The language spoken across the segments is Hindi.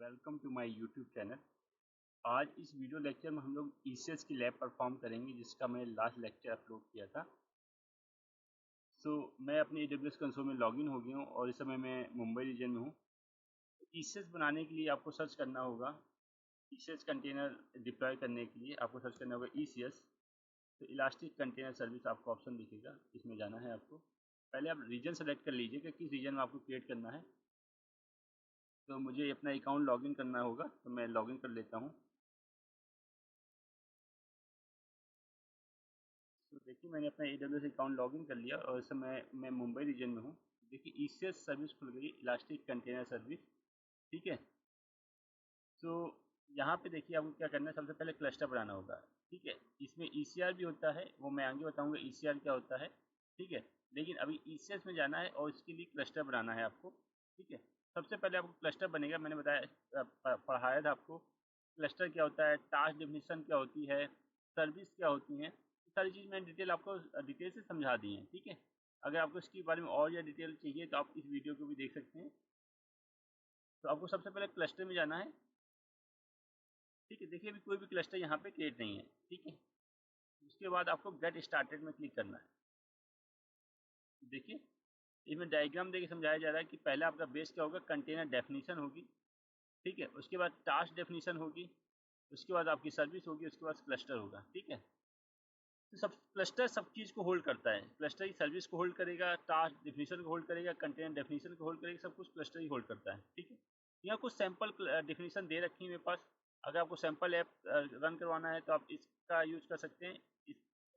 Welcome to my YouTube channel. आज इस वीडियो लेक्चर में हम लोग ECS की लैब परफॉर्म करेंगे, जिसका मैंने लास्ट लेक्चर अपलोड किया था। मैं अपने AWS कंसोल में लॉगिन हो गया हूँ और इस समय मैं मुंबई रीजन में हूँ। ECS बनाने के लिए आपको सर्च करना होगा, ECS कंटेनर डिप्लॉय करने के लिए आपको सर्च करना होगा ECS। तो इलास्टिक कंटेनर सर्विस आपको ऑप्शन दिखेगा, इसमें जाना है आपको। पहले आप रीजन सेलेक्ट कर लीजिए कि किस रीजन में आपको क्रिएट करना है। तो मुझे अपना अकाउंट लॉगिन करना होगा, तो मैं लॉगिन कर लेता हूँ। तो देखिए मैंने अपना AWS अकाउंट लॉगिन कर लिया और इस समय मैं मुंबई रीजन में हूँ। देखिए ECS सर्विस खुल गई, इलास्टिक कंटेनर सर्विस। ठीक है, तो यहाँ पे देखिए आपको क्या करना है, सबसे पहले क्लस्टर बनाना होगा। ठीक है, इसमें ECR भी होता है, वो मैं आगे बताऊँगा ECR क्या होता है। ठीक है, लेकिन अभी ECS में जाना है और इसके लिए क्लस्टर बनाना है आपको। ठीक है, सबसे पहले आपको क्लस्टर बनेगा, मैंने बताया पढ़ाया था आपको क्लस्टर क्या होता है, टास्क डेफिनेशन क्या होती है, सर्विस क्या होती हैं, सारी चीज़ मैंने डिटेल से समझा दी है। ठीक है, अगर आपको इसके बारे में और या डिटेल चाहिए तो आप इस वीडियो को भी देख सकते हैं। तो आपको सबसे पहले क्लस्टर में जाना है। ठीक है, देखिए अभी कोई भी क्लस्टर यहाँ पे क्रिएट नहीं है। ठीक है, उसके बाद आपको गेट स्टार्टेड में क्लिक करना है। देखिए इसमें डायग्राम देखिए समझाया जा रहा है कि पहले आपका बेस क्या होगा, कंटेनर डेफिनेशन होगी। ठीक है, उसके बाद टास्क डेफिनेशन होगी, उसके बाद आपकी सर्विस होगी, उसके बाद क्लस्टर होगा। ठीक है, तो सब क्लस्टर सब चीज़ को होल्ड करता है। क्लस्टर ही सर्विस को होल्ड करेगा, टास्क डेफिनेशन को होल्ड करेगा, कंटेनर डेफिनेशन को होल्ड करेगा, सब कुछ क्लस्टर ही होल्ड करता है। ठीक है, यहाँ कुछ सैम्पल डेफिनेशन दे रखी है मेरे पास। अगर आपको सैम्पल ऐप रन करवाना है तो आप इसका यूज कर सकते हैं,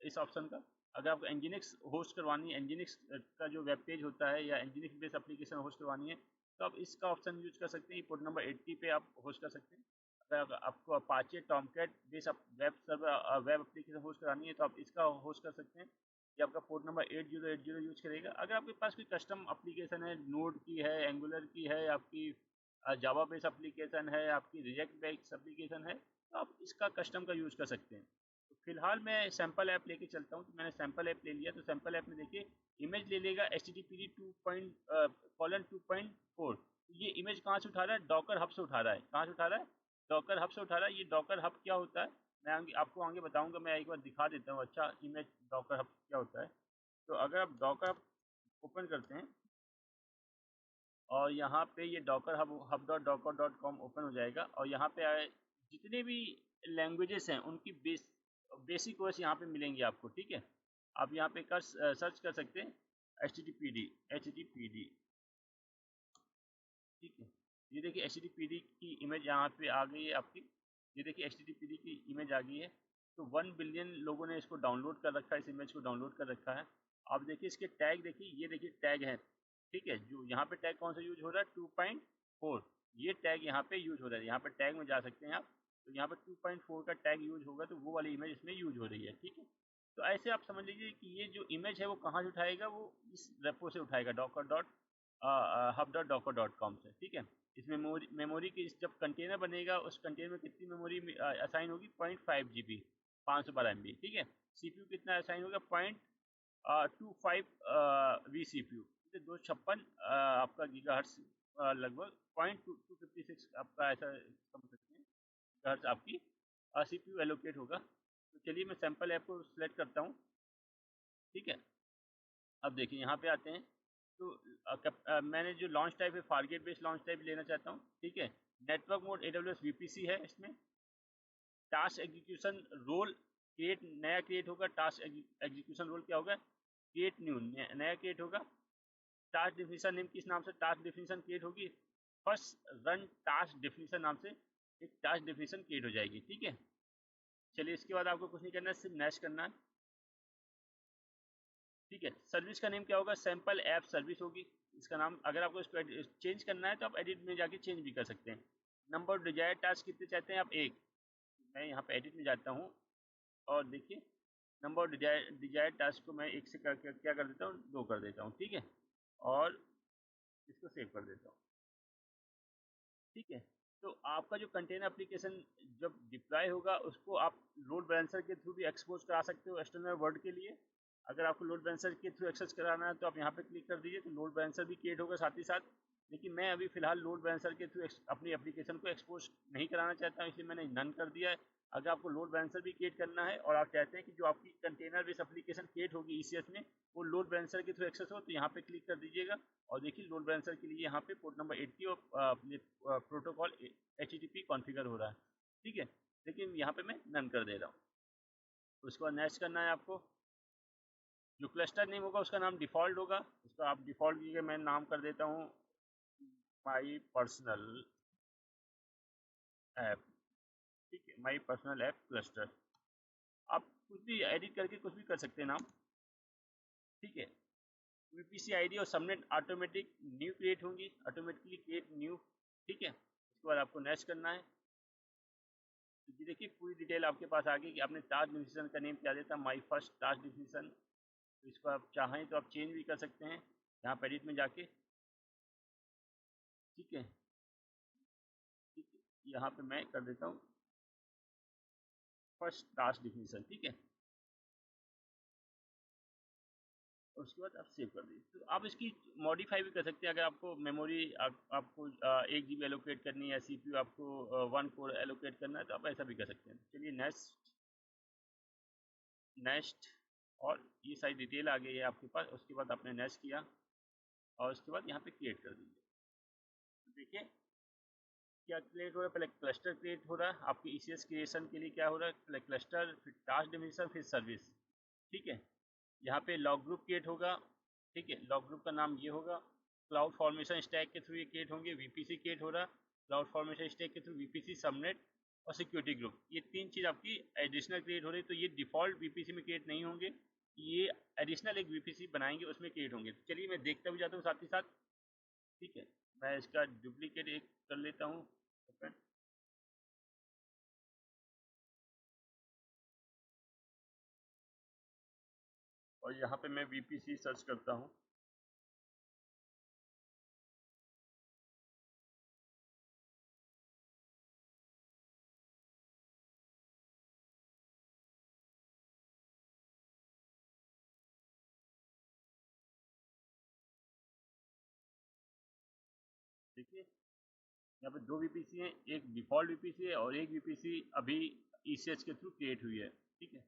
इस ऑप्शन का। अगर आपको एनजीनिक्स होस्ट करवानी है, एनजीनिक्स का जो वेब पेज होता है या एनजीनिक्स बेस्ड एप्लीकेशन होस्ट करवानी है, तो आप इसका ऑप्शन यूज कर सकते हैं। पोर्ट नंबर 80 पे आप होस्ट कर सकते हैं। अगर आपको Apache Tomcat base web server web application host करानी है तो आप इसका होस्ट कर सकते हैं। ये आपका पोर्ट नंबर 8080 यूज करेगा। अगर आपके पास कोई कस्टम एप्लीकेशन है, नोड की है, एंगुलर की है, आपकी जावा बेस एप्लीकेशन है, आपकी रिएक्ट बेस्ड एप्लीकेशन है, तो आप इसका कस्टम का यूज़ कर सकते हैं। तो फिलहाल मैं सैम्पल ऐप लेके चलता हूँ। तो मैंने सैम्पल ऐप ले लिया। तो सैम्पल ऐप में देखिए इमेज ले लेगा HTTPD 2.4। ये इमेज कहाँ से उठा रहा है, डॉकर हब से उठा रहा है। कहाँ से उठा रहा है, डॉकर हब से उठा रहा है। ये डॉकर हब क्या होता है मैं आपको आगे बताऊंगा। मैं एक बार दिखा देता हूँ अच्छा इमेज डॉकर हब क्या होता है। तो अगर आप डॉकर हब ओपन करते हैं और यहाँ पे ये डॉकर hub.docker.com ओपन हो जाएगा और यहाँ पे जितने भी लैंग्वेजेस हैं उनकी बेसिक वर्स यहाँ पे मिलेंगी आपको। ठीक है, आप यहाँ पे सर्च कर सकते हैं HTTPD। ठीक है, ये देखिए HTTPD की इमेज यहाँ पे आ गई है आपकी। ये देखिए HTTPD की इमेज आ गई है। तो 1 बिलियन लोगों ने इसको डाउनलोड कर रखा है, इस इमेज को डाउनलोड कर रखा है। आप देखिए इसके टैग देखिए, ये देखिए टैग है। ठीक है, जो यहाँ पे टैग कौन सा यूज हो रहा है, 2.4। ये टैग यहाँ पे यूज हो रहा है। यहाँ पे टैग में जा सकते हैं आप। तो यहाँ पे 2.4 का टैग यूज होगा तो वो वाली इमेज इसमें यूज हो रही है। ठीक है, तो ऐसे आप समझ लीजिए कि ये जो इमेज है वो कहाँ से उठाएगा, वो इस रेपो से उठाएगा, hub.docker.com से। ठीक है, इस मेमोरी की जब कंटेनर बनेगा उस कंटेनर में कितनी मेमोरी असाइन होगी, 0.5 GB, 512 MB। ठीक है, CPU कितना असाइन होगा, 0.25 vCPU, 256 आपका गीगाहर्ट्ज, लगभग 0.256 आपका, ऐसा समझ सकते हैं गीगाहर्ट्ज आपकी CPU एलोकेट होगा। तो चलिए मैं सैम्पल ऐप को सिलेक्ट करता हूँ। ठीक है, अब देखिए यहाँ पे आते हैं। तो मैंने जो लॉन्च टाइप है फारगेट बेस्ड लॉन्च टाइप लेना चाहता हूँ। ठीक है, नेटवर्क मोड AWS VPC है। इसमें टास्क एग्जीक्यूशन रोल नया क्रिएट होगा। टास्क एग्जीक्यूशन रोल क्या होगा, क्रिएट न्यू, नया क्रिएट होगा। टास्क डेफिनेशन नेम किस नाम से टास्क डेफिनेशन क्रिएट होगी, फर्स्ट रन टास्क डेफिनेशन नाम से एक टास्क डेफिनेशन क्रिएट हो जाएगी। ठीक है, चलिए इसके बाद आपको कुछ नहीं करना है, सिर्फ नेक्स्ट करना है। ठीक है, सर्विस का नेम क्या होगा, सैम्पल ऐप सर्विस होगी इसका नाम। अगर आपको इसको चेंज करना है तो आप एडिट में जाके चेंज भी कर सकते हैं। नंबर डिजायर टास्क कितने चाहते हैं आप, एक। मैं यहाँ पे एडिट में जाता हूँ और देखिए नंबर डिजायर टास्क को मैं एक से क्या कर देता हूँ, 2 कर देता हूँ। ठीक है, और इसको सेव कर देता हूँ। ठीक है, तो आपका जो कंटेनर एप्लीकेशन जब डिप्लॉय होगा उसको आप लोड बैलेंसर के थ्रू भी एक्सपोज करा सकते हो एक्सटर्नल वर्ल्ड के लिए। अगर आपको लोड बैलेंसर के थ्रू एक्सेस कराना है तो आप यहाँ पे क्लिक कर दीजिए, तो लोड बैलेंसर भी क्रिएट होगा साथ ही साथ। लेकिन मैं अभी फिलहाल लोड बैलेंसर के थ्रू अपनी एप्लीकेशन को एक्सपोज नहीं कराना चाहता हूँ, इसलिए मैंने नन कर दिया है। अगर आपको लोड बैलेंसर भी क्रिएट करना है और आप चाहते हैं कि जो आपकी कंटेनर बेस एप्लीकेशन क्रिएट होगी ECS में वो लोड बैलेंसर के थ्रू एक्सेस हो, तो यहाँ पे क्लिक कर दीजिएगा और देखिए लोड बैलेंसर के लिए यहाँ पे पोर्ट नंबर 80 और प्रोटोकॉल HTTP कॉन्फ़िगर हो रहा है, ठीक है। लेकिन यहाँ पे मैं नन कर दे रहा हूँ। उसके बाद नेक्स्ट करना है आपको। जो क्लस्टर नेम होगा उसका नाम डिफ़ॉल्ट होगा, उसको आप डिफ़ॉल्ट की मैं नाम कर देता हूँ माई पर्सनल ऐप, ठीक है, माई पर्सनल ऐप क्लस्टर। आप कुछ भी एडिट करके कुछ भी कर सकते हैं नाम, ठीक है। VPC ID और सबनेट ऑटोमेटिक न्यू क्रिएट होंगी, ऑटोमेटिकली क्रिएट न्यू, ठीक है। उसके बाद आपको नेक्स्ट करना है। तो देखिए पूरी डिटेल आपके पास आ गई कि आपने टास्क डिफिनीशन का नेम क्या देता, माई फर्स्ट टास्क डिफिनीशन। तो इसको आप चाहें तो आप चेंज भी कर सकते हैं यहाँ पर एडिट में जाके, ठीक है। ठीक है, यहाँ पे मैं कर देता हूँ फर्स्ट टास्क डिफिनीशन, ठीक है। और उसके बाद आप सेव कर दीजिए। तो आप इसकी मॉडिफाई भी कर सकते हैं। अगर आपको मेमोरी आपको 1 GB एलोकेट करनी है, CPU आपको 1 कोर एलोकेट करना है, तो आप ऐसा भी कर सकते हैं। चलिए नेक्स्ट और ये सारी डिटेल आ गई है आपके पास। उसके बाद आपने नेक्स्ट किया और उसके बाद यहाँ पे क्रिएट कर दीजिए। तो देखिए क्या क्रिएट हो रहा है, पहले क्लस्टर क्रिएट हो रहा है आपकी ECS क्रिएशन के लिए। क्या हो रहा है, पहले क्लस्टर, फिर टास्क डिफिनीशन, फिर सर्विस, ठीक है। यहाँ पे लॉग ग्रुप क्रिएट होगा, ठीक है। लॉग ग्रुप का नाम ये होगा। क्लाउड फॉर्मेशन स्टैक के थ्रू ये क्रिएट होंगे। VPC क्रिएट हो रहा है क्लाउड फॉर्मेशन स्टैक के थ्रू, VPC सबनेट और सिक्योरिटी ग्रुप, ये 3 चीज़ आपकी एडिशनल क्रिएट हो रही है। तो ये डिफ़ॉल्ट VPC में क्रिएट नहीं होंगे, ये एडिशनल एक VPC बनाएंगे उसमें क्रिएट होंगे। तो चलिए मैं देखता भी जाता हूँ साथ ही साथ, ठीक है। मैं इसका डुप्लीकेट एक कर लेता हूँ ओपन, और यहाँ पे मैं VPC सर्च करता हूँ। देखिए यहाँ पे 2 VPC हैं, एक डिफ़ॉल्ट VPC है और एक VPC अभी ECS के थ्रू क्रिएट हुई है, ठीक है।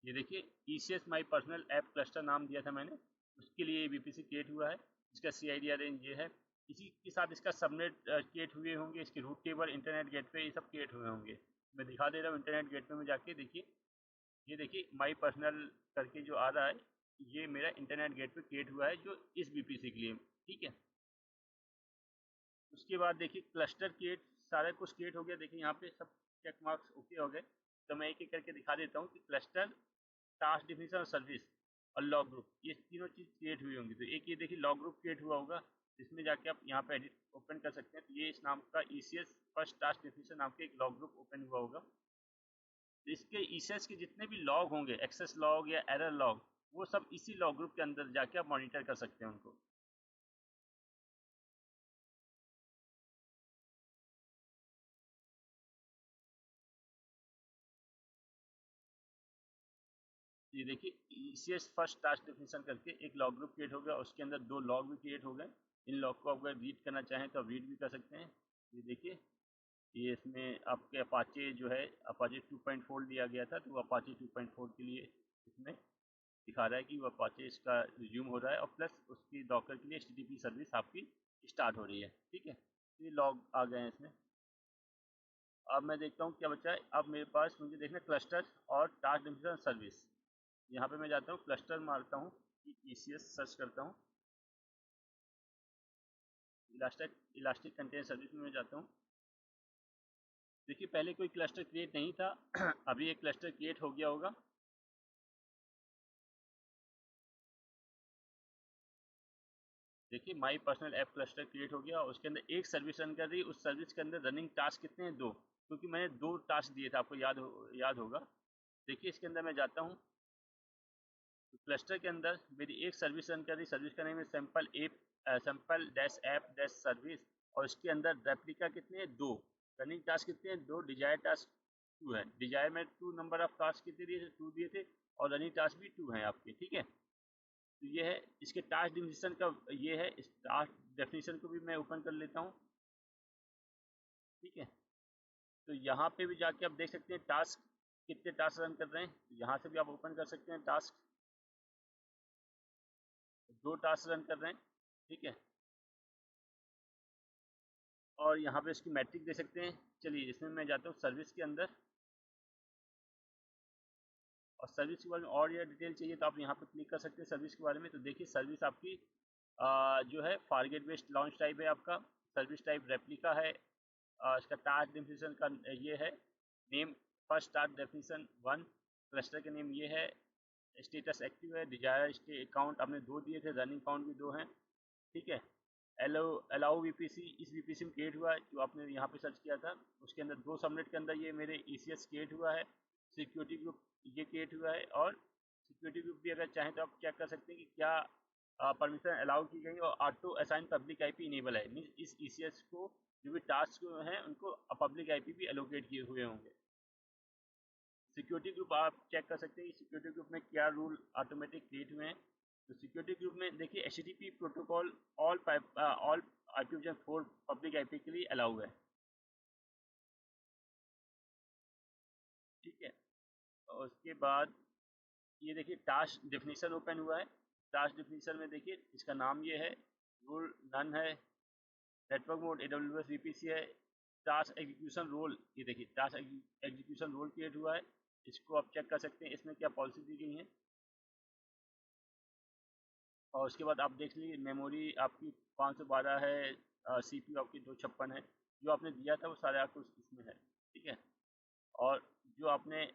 ये देखिए ECS my personal app cluster नाम दिया था मैंने, उसके लिए VPC क्रिएट हुआ है। इसका CID रेंज ये है। इसी के साथ इसका सबनेट क्रिएट हुए होंगे, इसके रूट टेबल, इंटरनेट गेटवे, ये सब क्रिएट हुए होंगे। मैं दिखा दे रहा हूँ इंटरनेट गेटवे में जाके देखिए। ये देखिए माई पर्सनल करके जो आ रहा है, ये मेरा इंटरनेट गेटवे क्रिएट हुआ है जो इस VPC के लिए, ठीक है। उसके बाद देखिए क्लस्टर क्रिएट, सारा कुछ क्रिएट हो गया। देखिए यहाँ पे सब चेक मार्क्स ओके हो गए। तो मैं एक एक करके दिखा देता हूँ कि क्लस्टर, टास्क डिफिनीशन और सर्विस और लॉग ग्रुप, ये तीनों चीज़ क्रिएट हुई होंगी। तो एक ये देखिए लॉग ग्रुप क्रिएट हुआ होगा, इसमें जाके आप यहाँ पे एडिट ओपन कर सकते हैं। तो ये इस नाम का ECS फर्स्ट टास्क डिफिनीशन नाम के एक लॉग ग्रुप ओपन हुआ होगा। तो इसके ECS के जितने भी लॉग होंगे, एक्सेस लॉग या एरर लॉग, वो सब इसी लॉग ग्रुप के अंदर जाके आप मॉनिटर कर सकते हैं उनको। ये देखिए ECS फर्स्ट टास्क डिफिनीशन करके एक लॉग ग्रुप क्रिएट हो गया, उसके अंदर 2 लॉग भी क्रिएट हो गए। इन लॉग को अगर रीड करना चाहें तो आप रीड भी कर सकते हैं। ये देखिए ये इसमें आपके अपाचे जो है, अपाचे 2.4 दिया गया था, तो वो अपाचे 2.4 के लिए इसमें दिखा रहा है कि वो अपाचे इसका रिज्यूम हो रहा है, और प्लस उसकी डॉकर के लिए HTTP सर्विस आपकी स्टार्ट हो रही है, ठीक है। ये लॉग आ गए हैं इसमें। अब मैं देखता हूँ क्या बचा है। अब मेरे पास मुझे देखना क्लस्टर और टास्क डिफिनीशन सर्विस। यहाँ पे मैं जाता हूँ क्लस्टर मारता हूँ, ECS सर्च करता हूँ, इलास्टिक कंटेनर सर्विस में मैं जाता हूँ। देखिए पहले कोई क्लस्टर क्रिएट नहीं था अभी एक क्लस्टर क्रिएट हो गया होगा। देखिए my personal app cluster create हो गया, उसके अंदर एक सर्विस रन कर रही है। उस सर्विस के अंदर रनिंग टास्क कितने हैं, 2, क्योंकि मैंने 2 टास्क दिए थे, आपको याद होगा। देखिए इसके अंदर मैं जाता हूँ, तो क्लस्टर के अंदर मेरी एक सर्विस रन कर रही, सर्विस का नेम है sample dash app dash service, और इसके अंदर रेप्लिका कितने हैं, 2, रनिंग टास्क कितने हैं, 2, डिजायर टास्क 2 है। डिजायर में 2 नंबर ऑफ टास्क कितने दिए थे, 2 दिए थे, और रनिंग टास्क भी 2 हैं आपके, ठीक है। तो ये है इसके टास्क डेफिनेशन का, ये है इस टास्क डेफिनेशन को भी मैं ओपन कर लेता हूँ। ठीक है, तो यहाँ पे भी जाके आप देख सकते हैं टास्क कितने टास्क रन कर रहे हैं। यहाँ से भी आप ओपन कर सकते हैं टास्क, 2 टास्क रन कर रहे हैं। ठीक है, और यहाँ पे इसकी मैट्रिक दे सकते हैं। चलिए इसमें मैं जाता हूँ सर्विस के अंदर, और सर्विस के बारे में और या डिटेल चाहिए तो आप यहाँ पे क्लिक कर सकते हैं सर्विस के बारे में। तो देखिए सर्विस आपकी जो है फारगेट बेस्ड लॉन्च टाइप है आपका, सर्विस टाइप रेप्लिका है। इसका टास्क डेफिनेशन का ये है name, first task definition 1, cluster का नेम ये है, स्टेटस एक्टिव है, डिजायर अकाउंट आपने 2 दिए थे, रनिंग अकाउंट भी 2 हैं। ठीक है, अलाउ वीपीसी, इस वीपीसी में क्रिएट हुआ है जो आपने यहाँ पे सर्च किया था, उसके अंदर 2 सबनेट के अंदर ये मेरे ईसीएस क्रिएट हुआ है। सिक्योरिटी ग्रुप ये क्रिएट हुआ है, और सिक्योरिटी ग्रुप भी अगर चाहें तो आप चेक कर सकते हैं कि क्या परमिशन अलाउ की गई और auto assign public IP enable है। मीन्स इस ईसीएस को जो भी टास्क हैं उनको पब्लिक आईपी भी एलोकेट किए हुए होंगे। सिक्योरिटी ग्रुप आप चेक कर सकते हैं कि सिक्योरिटी ग्रुप में क्या रूल ऑटोमेटिक क्रिएट हुए हैं। तो सिक्योरिटी ग्रुप में देखिए HTTP protocol all IPv4 public IP के लिए अलाउ है। ठीक है, और उसके बाद ये देखिए टास्क डेफिनेशन ओपन हुआ है। टास्क डेफिनेशन में देखिए इसका नाम ये है, रूल नन है, नेटवर्क मोड AWS VPC है, टास्क एग्जीक्यूशन रोल, ये देखिए टास्क एग्जीक्यूशन रोल क्रिएट हुआ है। इसको आप चेक कर सकते हैं इसमें क्या पॉलिसी दी गई है। और उसके बाद आप देख लीजिए मेमोरी आपकी 512 है, CPU आपकी 256 है, जो आपने दिया था वो सारे आपको इसमें है। ठीक है, और जो आपने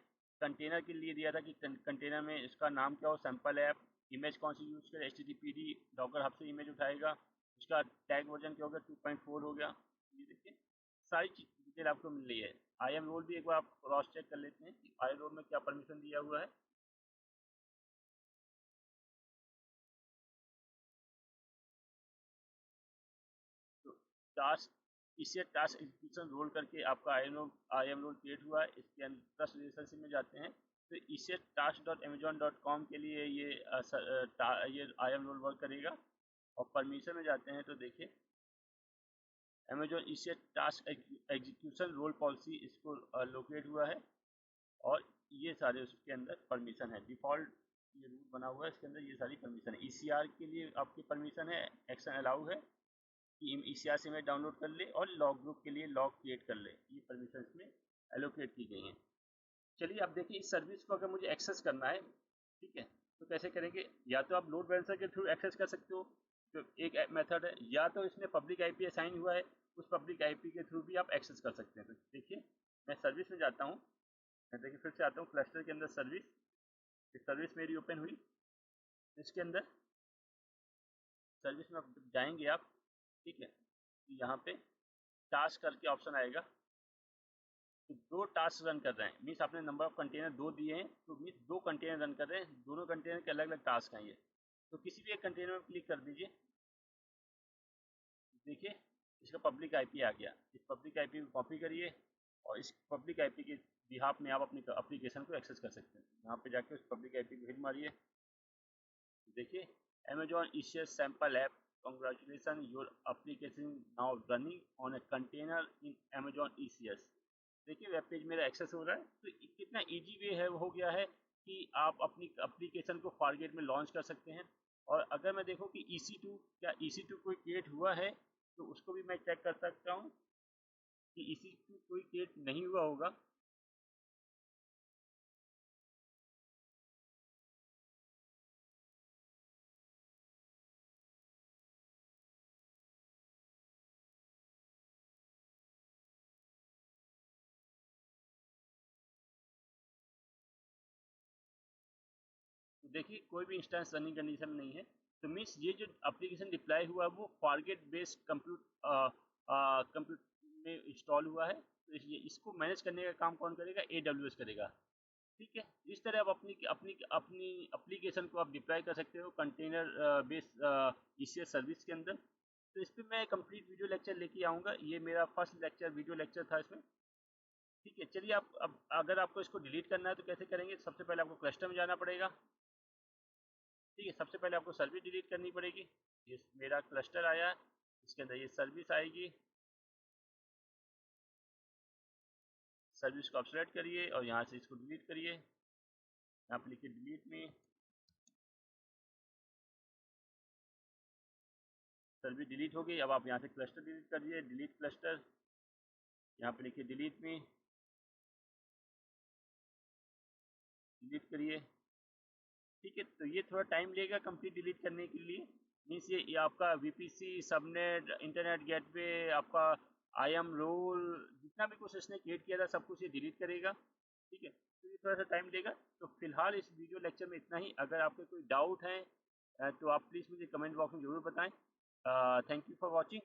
कंटेनर के लिए दिया था कि कंटेनर में इसका नाम क्या हो, सैम्पल ऐप, इमेज कौन सी यूज़ करें, HTTPD डॉकर हब से इमेज उठाएगा, उसका टैग वर्जन क्या होगा, 2.4 हो गया। ये देखिए सारी डिटेल आपको मिल रही है। IAM रोल भी एक बार आप क्रॉस चेक कर लेते हैं कि IAM रोल में क्या परमिशन दिया हुआ है। तो टास्क इसे टास्क एग्जीक्यूशन रोल करके आपका IAM रोल क्रिएट हुआ है। इसके अंदर ट्रस्ट रिलेशनशिप में जाते हैं तो इसे task.amazon.com के लिए ये IAM रोल वर्क करेगा। और परमिशन में जाते हैं तो देखिए अमेजोन इसे टास्क एग्जीक्यूशन रोल पॉलिसी इसको लोकेट हुआ है, और ये सारे उसके अंदर परमिशन है। डिफ़ॉल्ट ये रूल बना हुआ है, इसके अंदर ये सारी परमिशन है। ECR के लिए आपकी परमिशन है, एक्शन अलाउ है कि ECR से इमेज डाउनलोड कर ले, और लॉग ग्रुप के लिए लॉग क्रिएट कर ले, ये परमिशन इसमें एलोकेट की गई हैं। चलिए अब देखिए इस सर्विस को अगर मुझे एक्सेस करना है, ठीक है, तो कैसे करेंगे। या तो आप लोड बैलेंसर के थ्रू एक्सेस कर सकते हो, जो एक मेथड है, या तो इसमें पब्लिक आईपी असाइन हुआ है, उस पब्लिक आईपी के थ्रू भी आप एक्सेस कर सकते हैं। तो देखिए मैं सर्विस में जाता हूँ, मैं देखिए फिर से आता हूँ क्लस्टर के अंदर सर्विस, सर्विस मेरी ओपन हुई। इसके अंदर सर्विस में आप जाएंगे आप, ठीक है, यहाँ पे टास्क करके ऑप्शन आएगा। तो 2 टास्क रन कर रहे हैं, मीन्स आपने नंबर ऑफ कंटेनर 2 दिए हैं, तो मीन्स 2 कंटेनर रन कर रहे हैं, दोनों कंटेनर के अलग अलग टास्क हैं ये। तो किसी भी एक कंटेनर में क्लिक कर दीजिए। देखिए इसका पब्लिक आईपी आ गया, इस पब्लिक आईपी को कॉपी करिए, और इस पब्लिक आईपी के बिहाफ में आप अपनी एप्लीकेशन को एक्सेस कर सकते हैं। यहाँ पे जाके उस पब्लिक आईपी को हिट मारिए। देखिए Amazon ECS sample app, congratulations your application now running on a container in Amazon ECS। देखिए वेब पेज मेरा एक्सेस हो रहा है। तो कितना इजी वे है हो गया है कि आप अपनी एप्लीकेशन को फारगेट में लॉन्च कर सकते हैं। और अगर मैं देखूं कि EC2 क्या EC2 कोई क्रिएट हुआ है, तो उसको भी मैं चेक कर सकता हूं कि EC2 कोई क्रिएट नहीं हुआ होगा। तो देखिए कोई भी इंस्टेंस रनिंग कंडीशन में नहीं है। तो मीन्स ये जो एप्लीकेशन डिप्लॉय हुआ है वो फारगेट बेस्ड कंप्यूट में इंस्टॉल हुआ है। तो इसलिए इसको मैनेज करने का काम कौन करेगा, AWS करेगा। ठीक है, इस तरह आप अपनी अपनी अपनी एप्लीकेशन को आप डिप्लॉय कर सकते हो कंटेनर बेस्ड ECS सर्विस के अंदर। तो इस पर मैं कंप्लीट वीडियो लेक्चर लेके आऊँगा, ये मेरा फर्स्ट लेक्चर वीडियो लेक्चर था इसमें। ठीक है, चलिए आप अब अगर आपको इसको डिलीट करना है तो कैसे करेंगे। सबसे पहले आपको क्लस्टर में जाना पड़ेगा। ठीक है, सबसे पहले आपको सर्विस डिलीट करनी पड़ेगी। ये मेरा क्लस्टर आया, इसके अंदर ये सर्विस आएगी, सर्विस को आप सेलेक्ट करिए और यहाँ से इसको डिलीट करिए। यहाँ पर लिखिए डिलीट में, सर्विस डिलीट हो गई। अब आप यहाँ से क्लस्टर डिलीट करिए, डिलीट क्लस्टर, यहाँ पे लिखिए डिलीट में, डिलीट करिए। ठीक है, तो ये थोड़ा टाइम लेगा कंप्लीट डिलीट करने के लिए। मीन्स ये आपका वीपीसी, सबनेट, इंटरनेट गेटवे, आपका आईएम रोल, जितना भी कुछ इसने क्रिएट किया था सब कुछ ये डिलीट करेगा। ठीक है, तो ये थोड़ा सा टाइम लेगा। तो फिलहाल इस वीडियो लेक्चर में इतना ही। अगर आपके कोई डाउट है तो आप प्लीज़ मुझे कमेंट बॉक्स में ज़रूर बताएं। Thank you for watching.